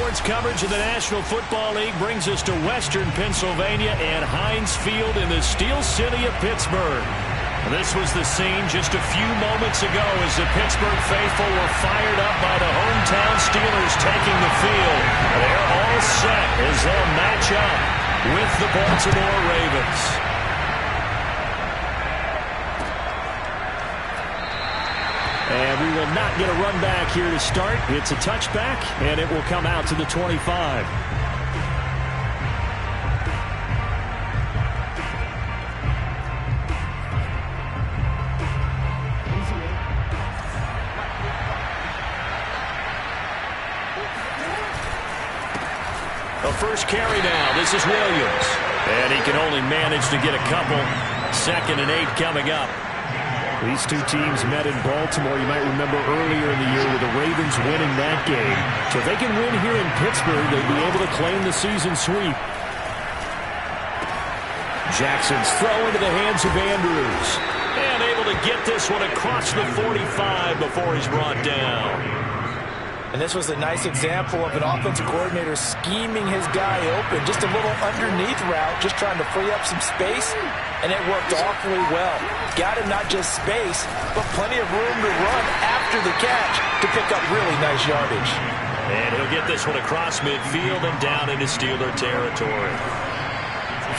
Sports coverage of the National Football League brings us to Western Pennsylvania and Heinz Field in the Steel City of Pittsburgh. This was the scene just a few moments ago as the Pittsburgh faithful were fired up by the hometown Steelers taking the field. They're all set as they'll match up with the Baltimore Ravens. And we will not get a run back here to start. It's a touchback, and it will come out to the 25. The first carry now. This is Williams. And he can only manage to get a couple. 2nd and 8 coming up. These two teams met in Baltimore, you might remember earlier in the year, with the Ravens winning that game. So if they can win here in Pittsburgh, they'd be able to claim the season sweep. Jackson's throw into the hands of Andrews. And able to get this one across the 45 before he's brought down. And this was a nice example of an offensive coordinator scheming his guy open. Just a little underneath route, just trying to free up some space. And it worked awfully well. Got him not just space, but plenty of room to run after the catch to pick up really nice yardage. And he'll get this one across midfield and down into Steeler territory.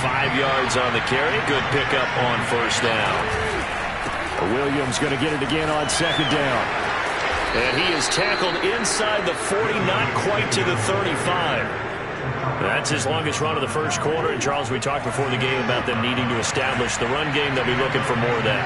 5 yards on the carry. Good pickup on first down. Williams going to get it again on 2nd down. And he is tackled inside the 40, not quite to the 35. That's his longest run of the first quarter. And, Charles, we talked before the game about them needing to establish the run game. They'll be looking for more of that.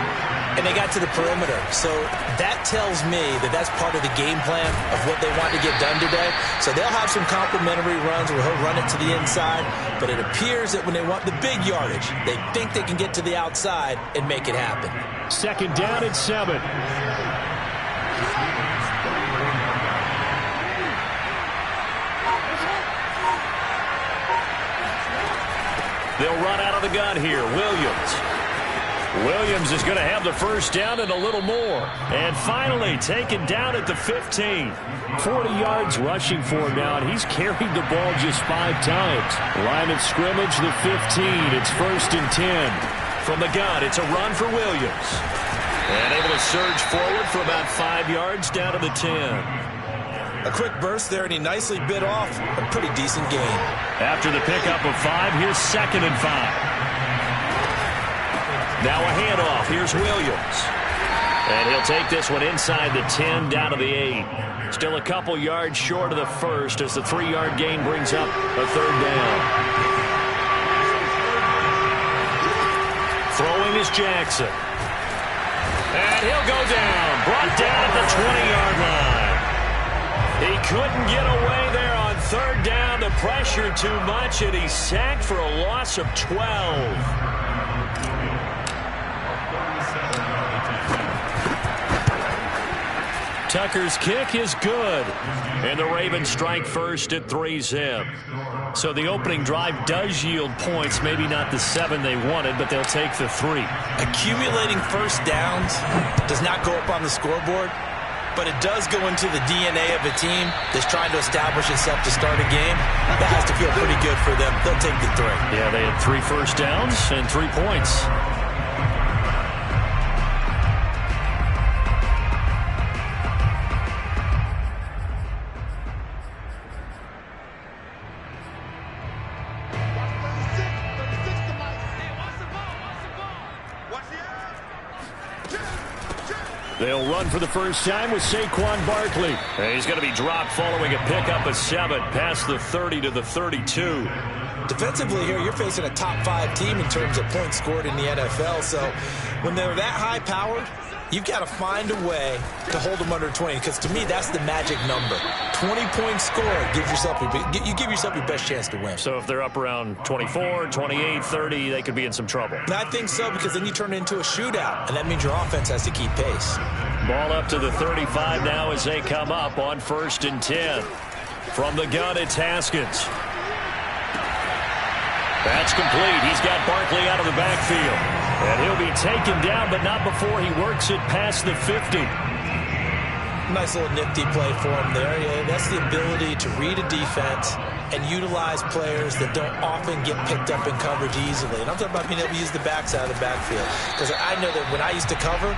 And they got to the perimeter. So that tells me that that's part of the game plan of what they want to get done today. So they'll have some complementary runs where he'll run it to the inside. But it appears that when they want the big yardage, they think they can get to the outside and make it happen. 2nd down and 7. They'll run out of the gun here. Williams is going to have the first down and a little more. And finally taken down at the 15. 40 yards rushing for him now, and he's carried the ball just 5 times. Line of scrimmage, the 15. It's 1st and 10. From the gun, it's a run for Williams. And able to surge forward for about 5 yards down to the 10. A quick burst there, and he nicely bit off a pretty decent gain. After the pickup of 5, here's 2nd and 5. Now a handoff. Here's Williams. And he'll take this one inside the 10 down to the 8. Still a couple yards short of the first as the 3-yard gain brings up a 3rd down. Throwing is Jackson. And he'll go down. Brought down at the 20-yard line. He couldn't get away there on 3rd down. The pressure too much, and he's sacked for a loss of 12. Tucker's kick is good. And the Ravens strike first at 3-zip. So the opening drive does yield points. Maybe not the 7 they wanted, but they'll take the 3. Accumulating first downs does not go up on the scoreboard, but it does go into the DNA of a team that's trying to establish itself to start a game. That has to feel pretty good for them. They'll take the 3. Yeah, they had 3 first downs and 3 points. They'll run for the first time with Saquon Barkley. And he's going to be dropped following a pickup of 7 past the 30 to the 32. Defensively here, you're facing a top 5 team in terms of points scored in the NFL. So when they're that high powered, you've got to find a way to hold them under 20, because to me, that's the magic number. 20 points scored, you give yourself your best chance to win. So if they're up around 24, 28, 30, they could be in some trouble. And I think so, because then you turn it into a shootout, and that means your offense has to keep pace. Ball up to the 35 now as they come up on 1st and 10. From the gun, it's Haskins. That's complete. He's got Barkley out of the backfield. And he'll be taken down, but not before he works it past the 50. Nice little nifty play for him there. Yeah, that's the ability to read a defense and utilize players that don't often get picked up in coverage easily. And I'm talking about being able to use the backside of the backfield. Because I know that when I used to cover,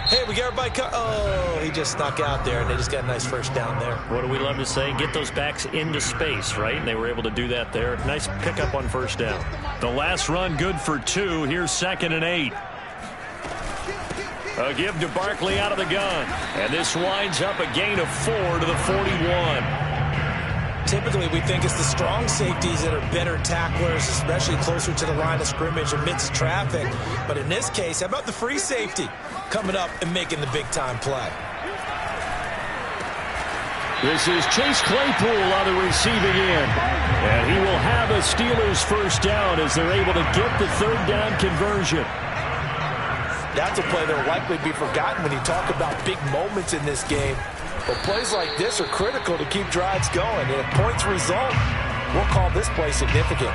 hey, we got everybody oh, he just snuck out there, and they just got a nice first down there. What do we love to say? Get those backs into space, right? And they were able to do that there. Nice pickup on first down. The last run good for 2. Here's 2nd and 8. A give to Barkley out of the gun. And this winds up a gain of 4 to the 41. Typically, we think it's the strong safeties that are better tacklers, especially closer to the line of scrimmage amidst traffic. But in this case, how about the free safety coming up and making the big-time play? This is Chase Claypool on the receiving end. And he will have a Steelers first down as they're able to get the 3rd down conversion. That's a play that will likely be forgotten when you talk about big moments in this game. But plays like this are critical to keep drives going. And if points result, we'll call this play significant.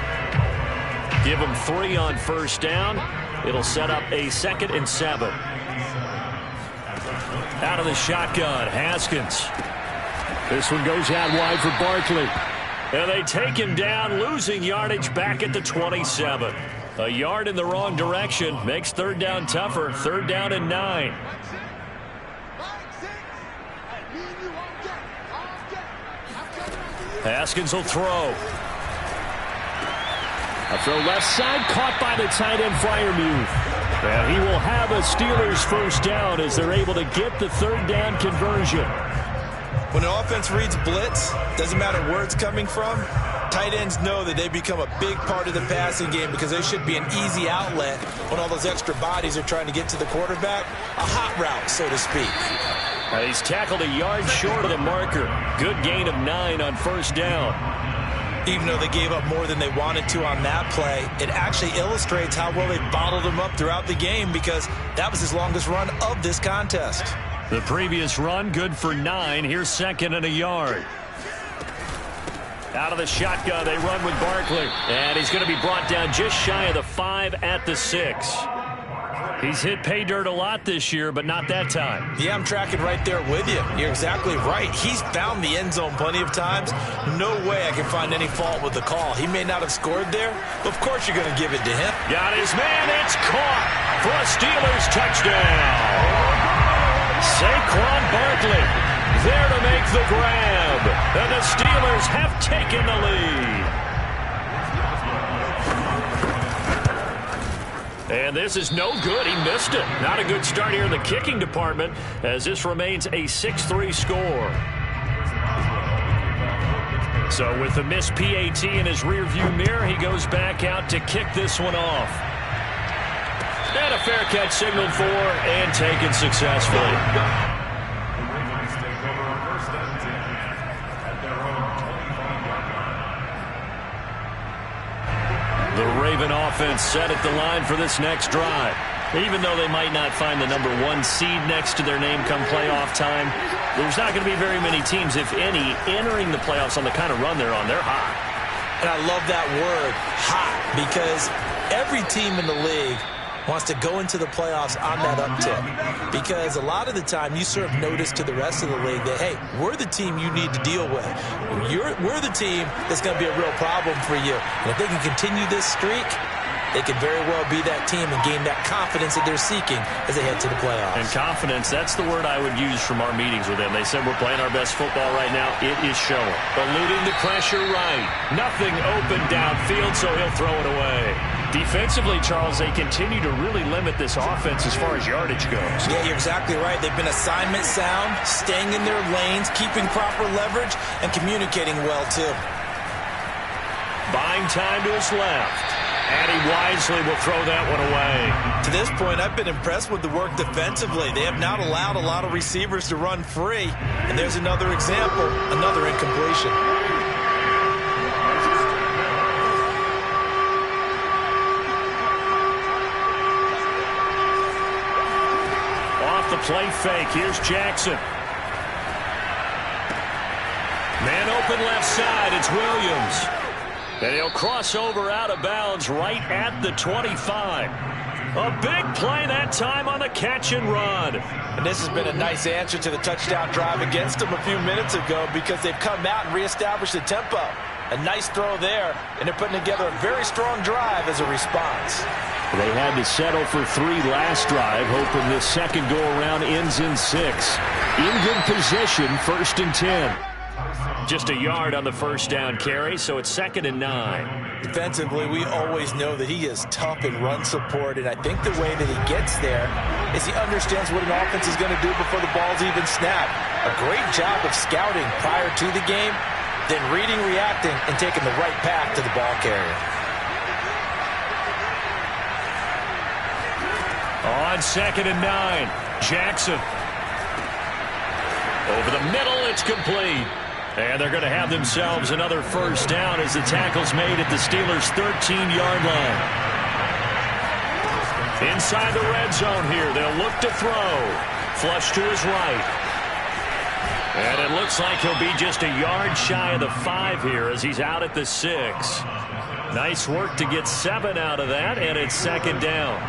Give him 3 on first down. It'll set up a 2nd and 7. Out of the shotgun, Haskins. This one goes out wide for Barkley. And they take him down, losing yardage back at the 27. A yard in the wrong direction makes 3rd down tougher. 3rd down and 9. Haskins will throw. A throw left side, caught by the tight end Freiermuth. And he will have a Steelers first down as they're able to get the 3rd down conversion. When an offense reads blitz, doesn't matter where it's coming from, tight ends know that they become a big part of the passing game because they should be an easy outlet when all those extra bodies are trying to get to the quarterback. A hot route, so to speak. He's tackled a yard short of the marker. Good gain of 9 on first down. Even though they gave up more than they wanted to on that play, it actually illustrates how well they bottled him up throughout the game because that was his longest run of this contest. The previous run good for 9. Here's 2nd and a yard. Out of the shotgun, they run with Barkley. And he's going to be brought down just shy of the 5 at the 6. He's hit pay dirt a lot this year, but not that time. Yeah, I'm tracking right there with you. You're exactly right. He's found the end zone plenty of times. No way I can find any fault with the call. He may not have scored there, but of course you're going to give it to him. Got his man. It's caught for a Steelers touchdown. Saquon Barkley there to make the grab. And the Steelers have taken the lead. And this is no good. He missed it. Not a good start here in the kicking department as this remains a 6-3 score. So with the missed PAT in his rearview mirror, he goes back out to kick this one off. And a fair catch signaled for and taken successfully. The Raven offense set at the line for this next drive. Even though they might not find the number 1 seed next to their name come playoff time, there's not going to be very many teams, if any, entering the playoffs on the kind of run they're on. They're hot. And I love that word, hot, because every team in the league wants to go into the playoffs on that uptick. Because a lot of the time you serve notice to the rest of the league that, hey, we're the team you need to deal with. We're the team that's going to be a real problem for you. And if they can continue this streak, they could very well be that team and gain that confidence that they're seeking as they head to the playoffs. And confidence, that's the word I would use from our meetings with them. They said we're playing our best football right now. It is showing. Eluding the pressure right. Nothing open downfield, so he'll throw it away. Defensively, Charles, they continue to really limit this offense as far as yardage goes. Yeah, you're exactly right. They've been assignment sound, staying in their lanes, keeping proper leverage, and communicating well, too. Buying time to his left. And he wisely will throw that one away. To this point, I've been impressed with the work defensively. They have not allowed a lot of receivers to run free. And there's another example, another incompletion. Off the play fake, here's Jackson. Man open left side, it's Williams. And he'll cross over out of bounds right at the 25. A big play that time on the catch and run. And this has been a nice answer to the touchdown drive against them a few minutes ago because they've come out and reestablished the tempo. A nice throw there, and they're putting together a very strong drive as a response. They had to settle for 3 last drive, hoping this second go-around ends in 6. In good position, 1st and 10. Just a yard on the first down carry, so it's 2nd and 9. Defensively, we always know that he is tough in run support, and I think the way that he gets there is he understands what an offense is going to do before the ball's even snapped. A great job of scouting prior to the game, then reading, reacting, and taking the right path to the ball carrier. On 2nd and 9, Jackson. Over the middle, it's complete. And they're going to have themselves another first down as the tackle's made at the Steelers' 13-yard line. Inside the red zone here, they'll look to throw. Flush to his right. And it looks like he'll be just a yard shy of the 5 here as he's out at the 6. Nice work to get 7 out of that, and it's 2nd down.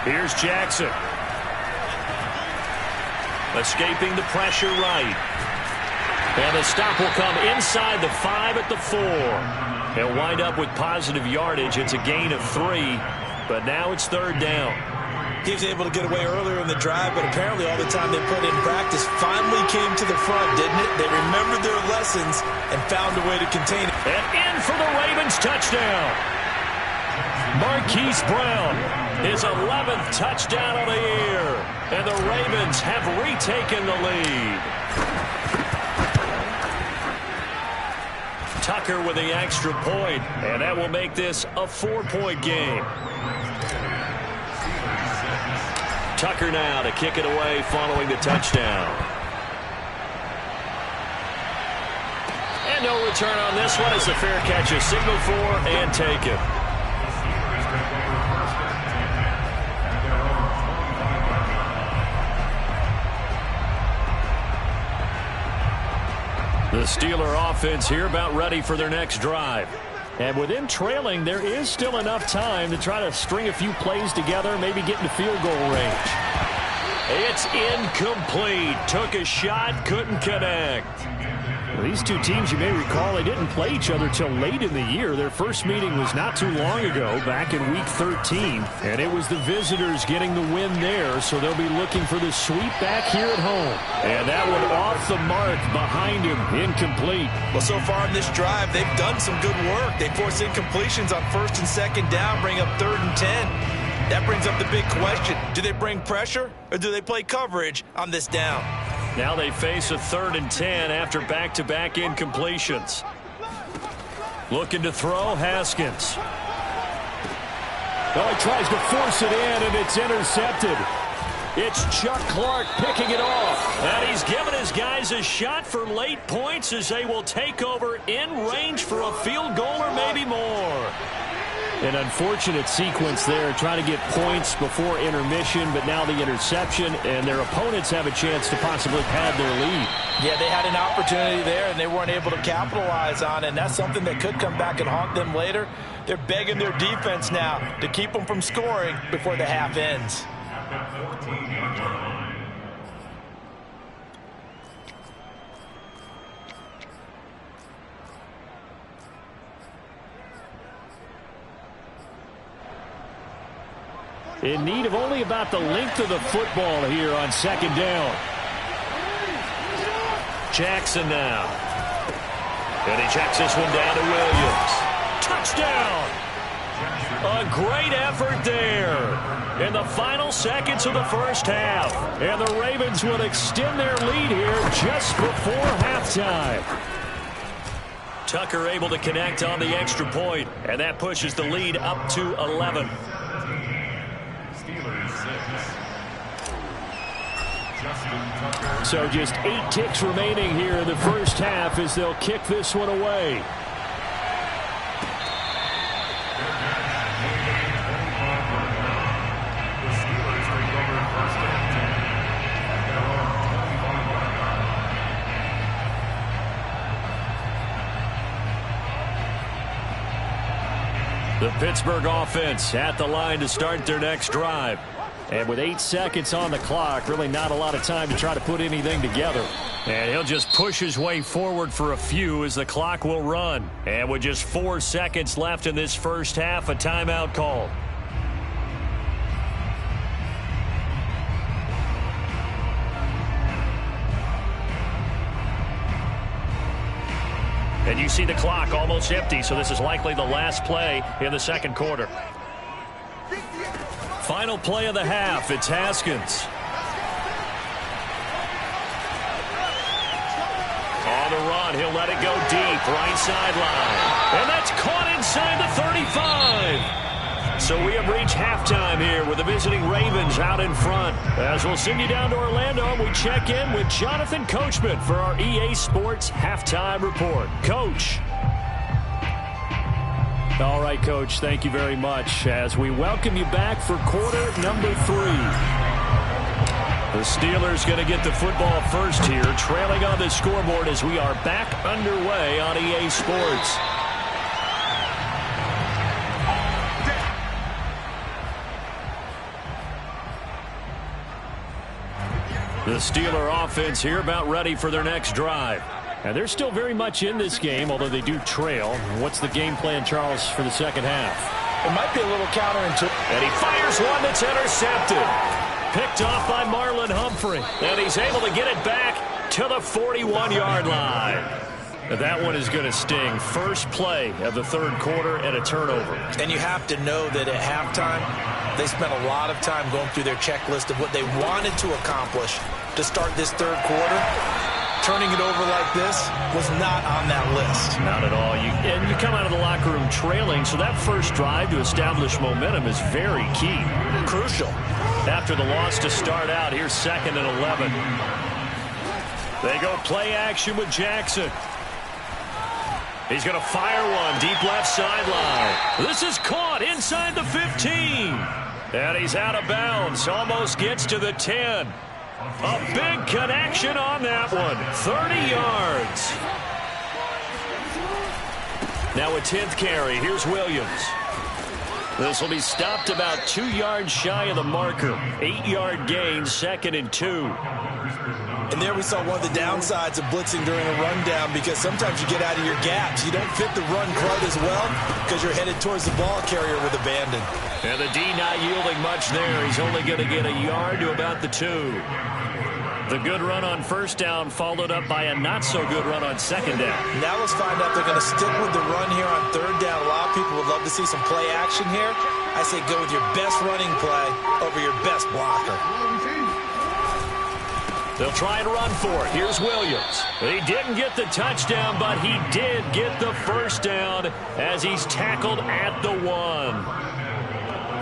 Here's Jackson. Escaping the pressure right. And the stop will come inside the 5 at the 4. He'll wind up with positive yardage. It's a gain of 3, but now it's 3rd down. He was able to get away earlier in the drive, but apparently all the time they put in practice finally came to the front, didn't it? They remembered their lessons and found a way to contain it. And in for the Ravens touchdown. Marquise Brown, his 11th touchdown of the year. And the Ravens have retaken the lead. Tucker with the extra point, and that will make this a 4-point game. Tucker now to kick it away following the touchdown. And no return on this one as the fair catch is signaled for and taken. The Steeler offense here about ready for their next drive. And with them trailing, there is still enough time to try to string a few plays together, maybe get into field goal range. It's incomplete. Took a shot, couldn't connect. Well, these two teams, you may recall, they didn't play each other till late in the year. Their first meeting was not too long ago, back in Week 13. And it was the visitors getting the win there, so they'll be looking for the sweep back here at home. And that one off the mark behind him, incomplete. Well, so far in this drive, they've done some good work. They force incompletions on 1st and 2nd down, bring up 3rd and 10. That brings up the big question. Do they bring pressure or do they play coverage on this down? Now they face a 3rd and 10 after back-to-back incompletions. Looking to throw, Haskins. Oh, he tries to force it in, and it's intercepted. It's Chuck Clark picking it off. And he's given his guys a shot for late points as they will take over in range for a field goal or maybe more. An unfortunate sequence there, trying to get points before intermission, but now the interception, and their opponents have a chance to possibly pad their lead. Yeah, they had an opportunity there, and they weren't able to capitalize on it, and that's something that could come back and haunt them later. They're begging their defense now to keep them from scoring before the half ends. In need of only about the length of the football here on 2nd down. Jackson now. And he checks this one down to Williams. Touchdown! A great effort there in the final seconds of the first half. And the Ravens would extend their lead here just before halftime. Tucker able to connect on the extra point, and that pushes the lead up to 11. So just 8 ticks remaining here in the first half as they'll kick this one away. The Pittsburgh offense at the line to start their next drive. And with 8 seconds on the clock, really not a lot of time to try to put anything together. And he'll just push his way forward for a few as the clock will run. And with just 4 seconds left in this first half, a timeout call. And you see the clock almost empty, so this is likely the last play in the second quarter. Final play of the half, it's Haskins. On the run, he'll let it go deep, right sideline. And that's caught inside the 35. So we have reached halftime here with the visiting Ravens out in front. As we'll send you down to Orlando, we check in with Jonathan Coachman for our EA Sports Halftime Report. Coach. All right, Coach, thank you very much as we welcome you back for quarter number 3. The Steelers going to get the football first here, trailing on the scoreboard as we are back underway on EA Sports. The Steeler offense here about ready for their next drive. And they're still very much in this game, although they do trail. What's the game plan, Charles, for the second half? It might be a little counterintuitive. And he fires one that's intercepted. Picked off by Marlon Humphrey. And he's able to get it back to the 41-yard line. That one is going to sting. First play of the third quarter and a turnover. And you have to know that at halftime, they spent a lot of time going through their checklist of what they wanted to accomplish to start this third quarter. Turning it over like this was not on that list. Not at all. And you come out of the locker room trailing, so that first drive to establish momentum is very key. Crucial. After the loss to start out, here's 2nd and 11. They go play action with Jackson. He's going to fire one deep left sideline. This is caught inside the 15. And he's out of bounds. Almost gets to the 10. A big connection on that one. 30 yards. Now a 10th carry. Here's Williams. This will be stopped about 2 yards shy of the marker. 8-yard gain, 2nd and 2. And there we saw one of the downsides of blitzing during a rundown, because sometimes you get out of your gaps. You don't fit the run quite as well because you're headed towards the ball carrier with abandon. And the D not yielding much there. He's only going to get a yard to about the 2. The good run on first down followed up by a not-so-good run on second down. Now let's find out they're going to stick with the run here on third down. A lot of people would love to see some play action here. I say go with your best running play over your best blocker. They'll try and run for it. Here's Williams. He didn't get the touchdown, but he did get the first down as he's tackled at the 1.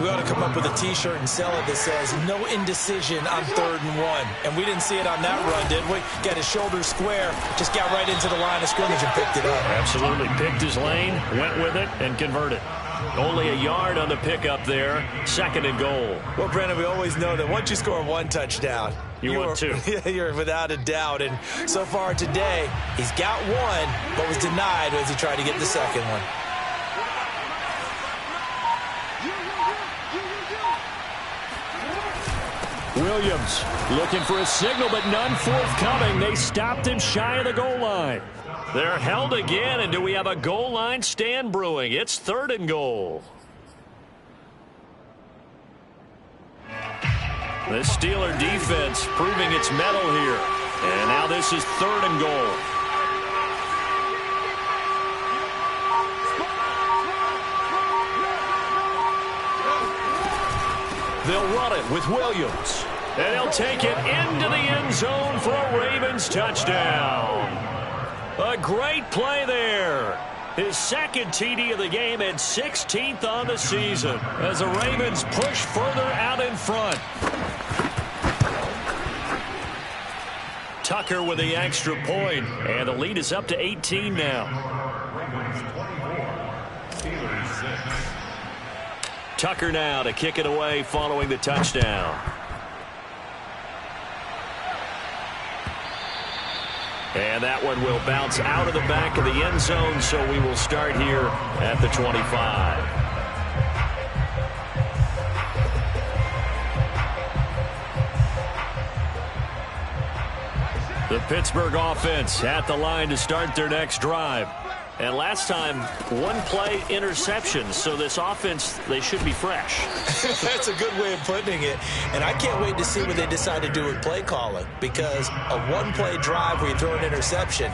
We ought to come up with a T-shirt and sell it that says, no indecision on 3rd and 1. And we didn't see it on that run, did we? Got his shoulders square, just got right into the line of scrimmage and picked it up. Absolutely. Picked his lane, went with it, and converted. Only a yard on the pickup there. 2nd and goal. Well, Brandon, we always know that once you score 1 touchdown, you want 2. You're without a doubt. And so far today, he's got 1, but was denied as he tried to get the second one. Williams looking for a signal, but none forthcoming. They stopped him shy of the goal line. They're held again, and do we have a goal line stand brewing? It's 3rd and goal. The Steeler defense proving its mettle here. And now this is 3rd and goal. They'll run it with Williams. And he'll take it into the end zone for a Ravens touchdown. A great play there. His 2nd TD of the game and 16th on the season as the Ravens push further out in front. Tucker with the extra point, and the lead is up to 18 now. Tucker now to kick it away following the touchdown. And that one will bounce out of the back of the end zone, so we will start here at the 25. The Pittsburgh offense at the line to start their next drive. And last time, one play interception. So this offense, they should be fresh. That's a good way of putting it. And I can't wait to see what they decide to do with play calling. Because a one-play drive where you throw an interception,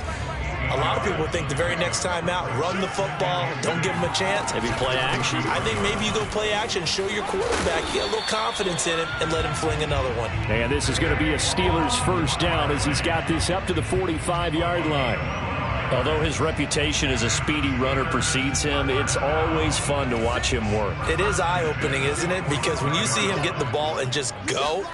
a lot of people think the very next time out, run the football, don't give them a chance. Maybe play action. I think maybe you go play action, show your quarterback, get a little confidence in it, and let him fling another one. And this is going to be a Steelers first down as he's got this up to the 45-yard line. Although his reputation as a speedy runner precedes him, it's always fun to watch him work. It is eye-opening, isn't it? Because when you see him get the ball and just go,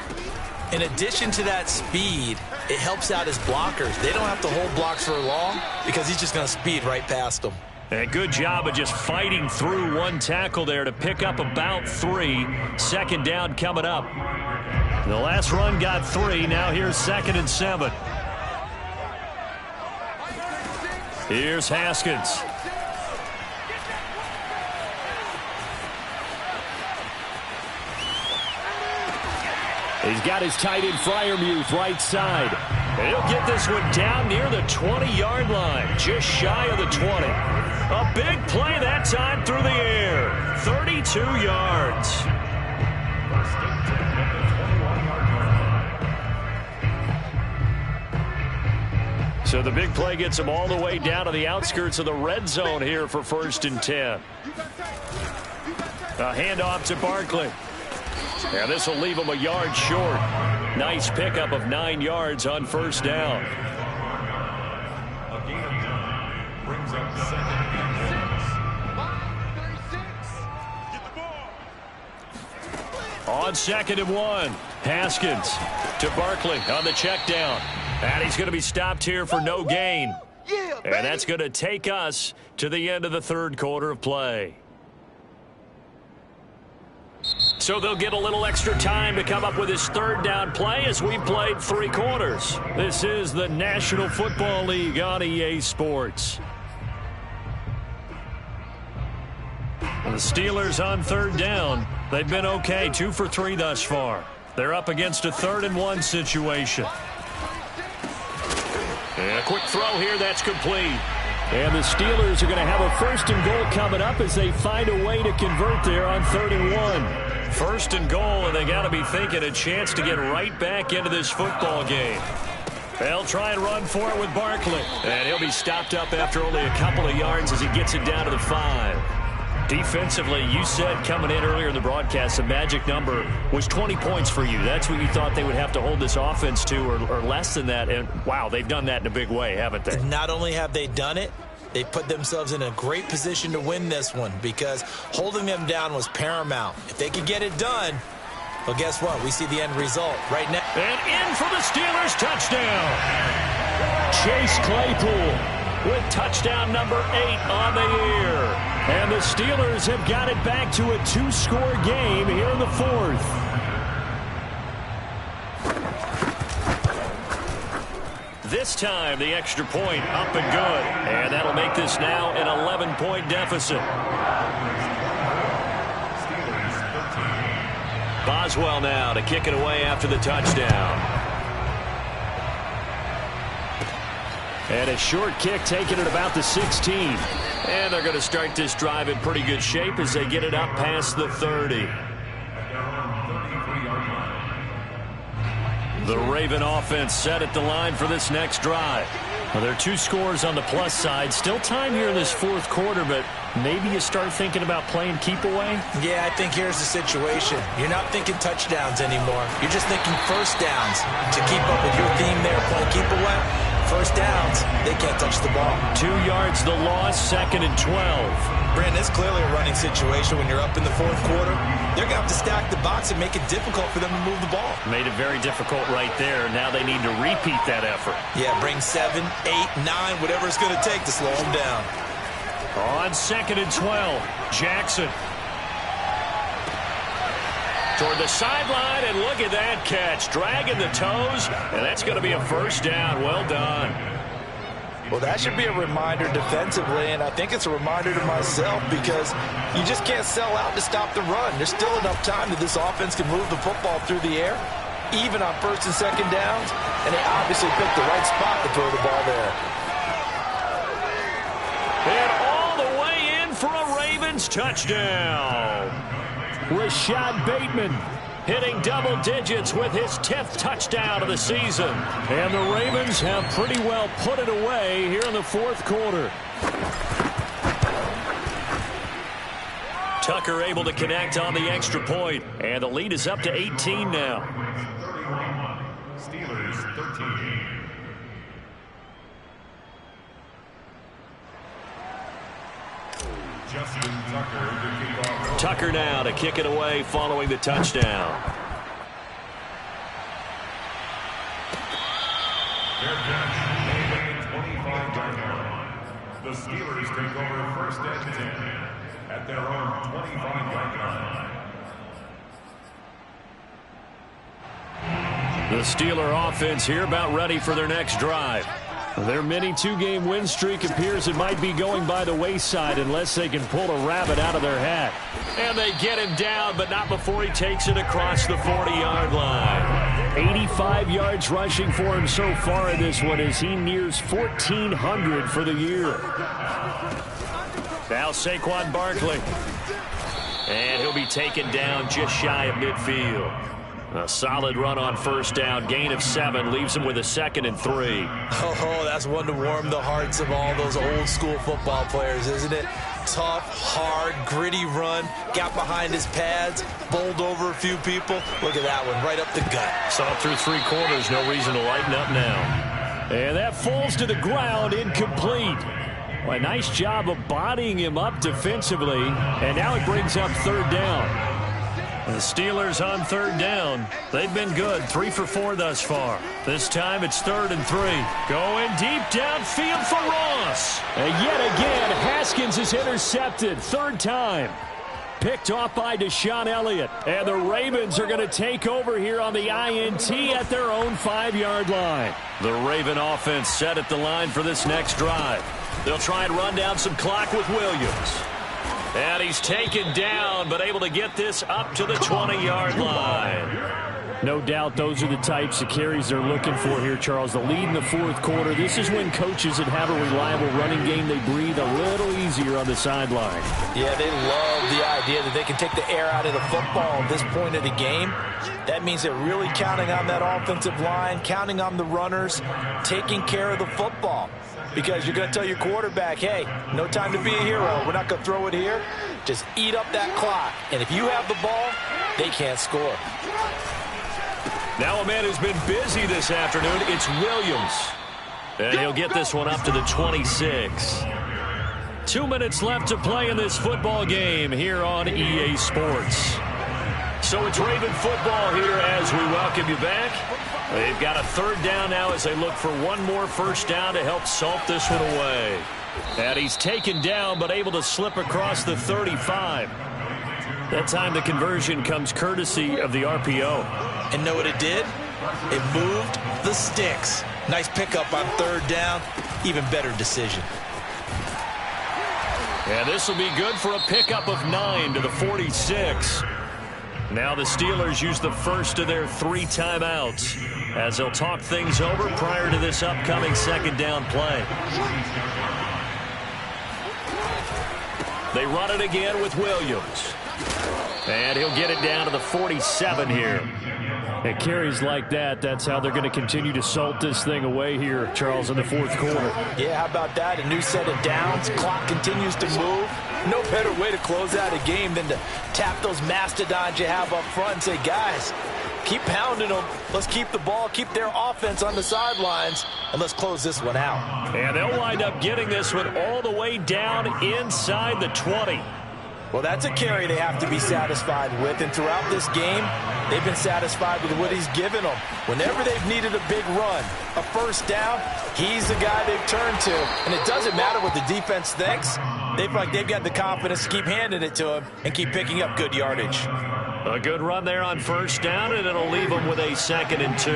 in addition to that speed, it helps out his blockers. They don't have to hold blocks for long because he's just going to speed right past them. And a good job of just fighting through one tackle there to pick up about 3. Second down coming up. The last run got 3. Now here's 2nd and 7. Here's Haskins. He's got his tight end Freiermuth right side. He'll get this one down near the 20-yard line, just shy of the 20. A big play that time through the air, 32 yards. So the big play gets him all the way down to the outskirts of the red zone here for 1st and 10. A handoff to Barkley. And this will leave him a yard short. Nice pickup of 9 yards on 1st down. On 2nd and 1, Haskins to Barkley on the check down. And he's going to be stopped here for no gain. And that's going to take us to the end of the 3rd quarter of play. So they'll get a little extra time to come up with his 3rd down play as we played 3 quarters. This is the National Football League on EA Sports. The Steelers on 3rd down. They've been okay, 2 for 3 thus far. They're up against a 3rd and 1 situation. And a quick throw here, that's complete. And the Steelers are going to have a 1st and goal coming up as they find a way to convert there on 3rd and 1. 1st and goal, and they got to be thinking a chance to get right back into this football game. They'll try and run for it with Barkley. And he'll be stopped up after only a couple of yards as he gets it down to the 5. Defensively, you said coming in earlier in the broadcast, the magic number was 20 points for you. That's what you thought they would have to hold this offense to, or less than that. And, wow, they've done that in a big way, haven't they? Not only have they done it, they put themselves in a great position to win this one because holding them down was paramount. If they could get it done, well, guess what? We see the end result right now. And in for the Steelers, touchdown. Chase Claypool with touchdown number 8 on the year. And the Steelers have got it back to a 2-score game here in the 4th. This time, the extra point up and good. And that'll make this now an 11-point deficit. Boswell now to kick it away after the touchdown. And a short kick taken at about the 16. And they're going to start this drive in pretty good shape as they get it up past the 30. The Raven offense set at the line for this next drive. Well, there are 2 scores on the plus side. Still time here in this 4th quarter, but maybe you start thinking about playing keep away? Yeah, I think here's the situation. You're not thinking touchdowns anymore. You're just thinking 1st downs. To keep up with your theme there, playing keep away, 1st downs, they can't touch the ball. 2 yards the loss, 2nd and 12. Brandon, it's clearly a running situation when you're up in the 4th quarter. They're going to have to stack the box and make it difficult for them to move the ball. Made it very difficult right there. Now they need to repeat that effort. Yeah, bring 7, 8, 9, whatever it's going to take to slow them down. On 2nd and 12, Jackson. Toward the sideline, and look at that catch. Dragging the toes, and that's going to be a 1st down. Well done. Well, that should be a reminder defensively, and I think it's a reminder to myself because you just can't sell out to stop the run. There's still enough time that this offense can move the football through the air. even on first and second downs, and they obviously picked the right spot to throw the ball there. And all the way in for a Ravens touchdown. Rashad Bateman hitting double digits with his 10th touchdown of the season. And the Ravens have pretty well put it away here in the fourth quarter. Tucker able to connect on the extra point, and the lead is up to 18 now. Steelers 13. Justin Tucker to kick off. Tucker now to kick it away following the touchdown. Their catch made at the 25-yard line. The Steelers take over first and 10 at their own 25-yard line. The Steeler offense here about ready for their next drive. Their mini two-game win streak appears it might be going by the wayside unless they can pull a rabbit out of their hat. And they get him down, but not before he takes it across the 40-yard line. 85 yards rushing for him so far in this one as he nears 1,400 for the year. Now Saquon Barkley. And he'll be taken down just shy of midfield. A solid run on first down. Gain of 7 leaves him with a 2nd and 3. Oh, that's one to warm the hearts of all those old-school football players, isn't it? Tough, hard, gritty run. Got behind his pads, bowled over a few people. Look at that one, right up the gut. Saw through 3 quarters. No reason to lighten up now. And that falls to the ground, incomplete. Well, a nice job of bodying him up defensively. And now it brings up third down. The Steelers on third down. They've been good, 3 for 4 thus far. This time it's 3rd and 3. Going deep downfield for Ross. And yet again, Haskins is intercepted. 3rd time. Picked off by Deshaun Elliott. And the Ravens are going to take over here on the INT at their own 5-yard line. The Raven offense set at the line for this next drive. They'll try and run down some clock with Williams. And he's taken down, but able to get this up to the 20-yard line. No doubt those are the types of carries they're looking for here, Charles. The lead in the fourth quarter. This is when coaches that have a reliable running game, they breathe a little easier on the sideline. Yeah, they love the idea that they can take the air out of the football at this point of the game. That means they're really counting on that offensive line, counting on the runners, taking care of the football. Because you're going to tell your quarterback, hey, no time to be a hero. We're not going to throw it here. Just eat up that clock. And if you have the ball, they can't score. Now a man who's been busy this afternoon, it's Williams. And he'll get this one up to the 26. 2 minutes left to play in this football game here on EA Sports. So it's Raven football here as we welcome you back. They've got a 3rd down now as they look for one more first down to help salt this one away. And he's taken down but able to slip across the 35. That time the conversion comes courtesy of the RPO. And know what it did? It moved the sticks. Nice pickup on 3rd down. Even better decision. And this will be good for a pickup of 9 to the 46. Now the Steelers use the first of their 3 timeouts as they'll talk things over prior to this upcoming 2nd down play. They run it again with Williams. And he'll get it down to the 47 here. At carries like that, that's how they're going to continue to salt this thing away here, Charles, in the fourth quarter. Yeah, how about that? A new set of downs. Clock continues to move. No better way to close out a game than to tap those mastodons you have up front and say, guys, keep pounding them. Let's keep the ball, keep their offense on the sidelines, and let's close this one out. And they'll wind up getting this one all the way down inside the 20. Well, that's a carry they have to be satisfied with, and throughout this game, they've been satisfied with what he's given them. Whenever they've needed a big run, a first down, he's the guy they've turned to. And it doesn't matter what the defense thinks. They feel like they've got the confidence to keep handing it to him and keep picking up good yardage. A good run there on first down, and it'll leave them with a 2nd and 2.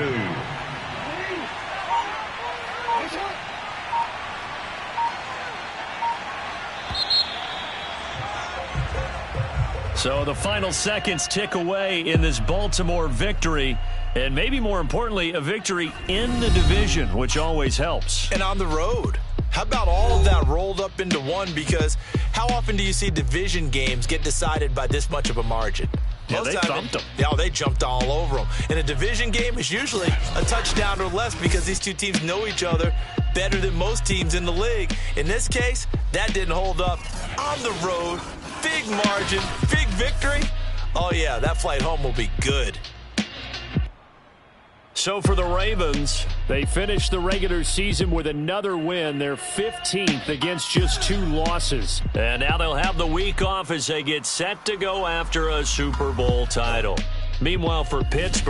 So the final seconds tick away in this Baltimore victory. And maybe more importantly, a victory in the division, which always helps. And on the road. How about all of that rolled up into one? Because how often do you see division games get decided by this much of a margin? Yeah, they thumped them. Yeah, they jumped all over them. In a division game, it's usually a touchdown or less because these two teams know each other better than most teams in the league. In this case, that didn't hold up. On the road, big margin, big victory. Oh, yeah, that flight home will be good. So for the Ravens, they finished the regular season with another win. They're 15th against just 2 losses. And now they'll have the week off as they get set to go after a Super Bowl title. Meanwhile, for Pittsburgh,